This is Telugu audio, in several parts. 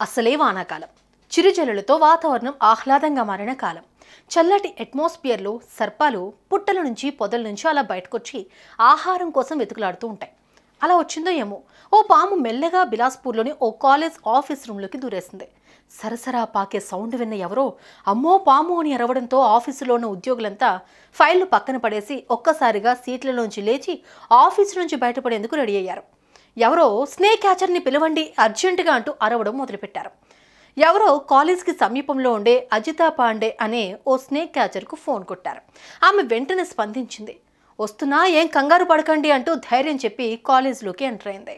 అసలే వానాకాలం. చిరుజల్లులతో వాతావరణం ఆహ్లాదంగా మారిన కాలం. చల్లటి అట్మాస్ఫియర్లో సర్పాలు పుట్టల నుంచి పొదల నుంచి అలా బయటకొచ్చి ఆహారం కోసం వెతుకులాడుతూ ఉంటాయి. అలా వచ్చిందో ఏమో ఓ పాము మెల్లగా బిలాస్పూర్లోని ఓ కాలేజ్ ఆఫీస్ రూమ్లోకి దూరేసింది. సరసరా పాకే సౌండ్ విన్న ఎవరో అమ్మో పాము అని అరవడంతో ఆఫీసులో ఉన్న ఉద్యోగులంతా ఫైళ్లు పక్కన పడేసి ఒక్కసారిగా సీట్లలోంచి లేచి ఆఫీసు నుంచి బయటపడేందుకు రెడీ అయ్యారు. ఎవరో స్నేక్ క్యాచర్ని పిలవండి అర్జెంటుగా అంటూ అరవడం మొదలుపెట్టారు. ఎవరో కాలేజ్కి సమీపంలో ఉండే అజితా పాండే అనే ఓ స్నేక్ క్యాచర్కు ఫోన్ కొట్టారు. ఆమె వెంటనే స్పందించింది. వస్తున్నా, ఏం కంగారు పడకండి అంటూ ధైర్యం చెప్పి కాలేజ్లోకి ఎంటర్ అయింది.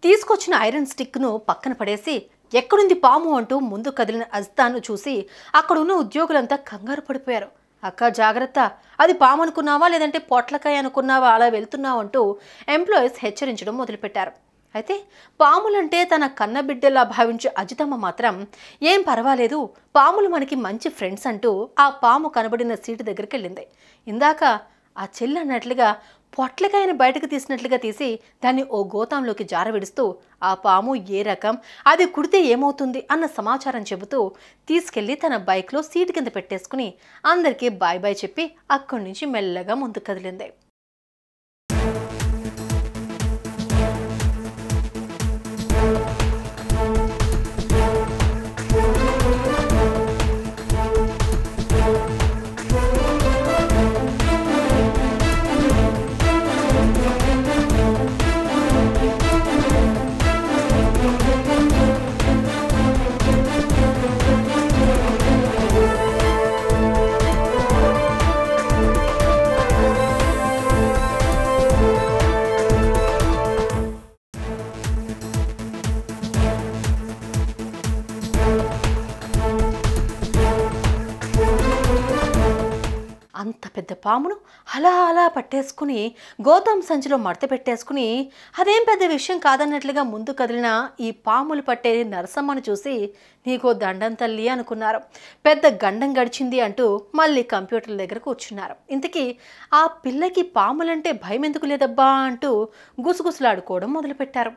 తీసుకొచ్చిన ఐరన్ స్టిక్ను పక్కన పడేసి ఎక్కడుంది పాము అంటూ ముందు కదిలిన అజితాను చూసి అక్కడున్న ఉద్యోగులంతా కంగారు పడిపోయారు. అక్క జాగ్రత్త, అది పాము అనుకున్నావా లేదంటే పొట్లకాయ అనుకున్నావా, అలా వెళ్తున్నావంటూ ఎంప్లాయీస్ హెచ్చరించడం మొదలుపెట్టారు. అయితే పాములంటే తన కన్నబిడ్డలా భావించే అజితమ్మ మాత్రం ఏం పర్వాలేదు, పాములు మనకి మంచి ఫ్రెండ్స్ అంటూ ఆ పాము కనబడిన సీటు దగ్గరికి వెళ్ళింది. ఇందాక ఆ చెల్లి అన్నట్లుగా పొట్లకాయని బయటకు తీసినట్లుగా తీసి దాన్ని ఓ గోతంలోకి జారవిడుస్తూ ఆ పాము ఏ రకం, అది కుడితే ఏమవుతుంది అన్న సమాచారం చెబుతూ తీసుకెళ్లి తన బైక్లో సీటు కింద పెట్టేసుకుని అందరికీ బాయ్ బాయ్ చెప్పి అక్కడి నుంచి మెల్లగా ముందుకు కదిలింది. అంత పెద్ద పామును అలా అలా పట్టేసుకుని గోతం సంచిలో మడత పెట్టేసుకుని అదేం పెద్ద విషయం కాదన్నట్లుగా ముందు కదిలిన ఈ పాములు పట్టే నరసమ్మను చూసి నీకో దండం తల్లి అనుకున్నారు. పెద్ద గండం గడిచింది అంటూ మళ్ళీ కంప్యూటర్ల దగ్గర కూర్చున్నారు. ఇంతకీ ఆ పిల్లకి పాములంటే భయం ఎందుకు లేదబ్బా అంటూ గుసగుసలాడుకోవడం మొదలుపెట్టారు.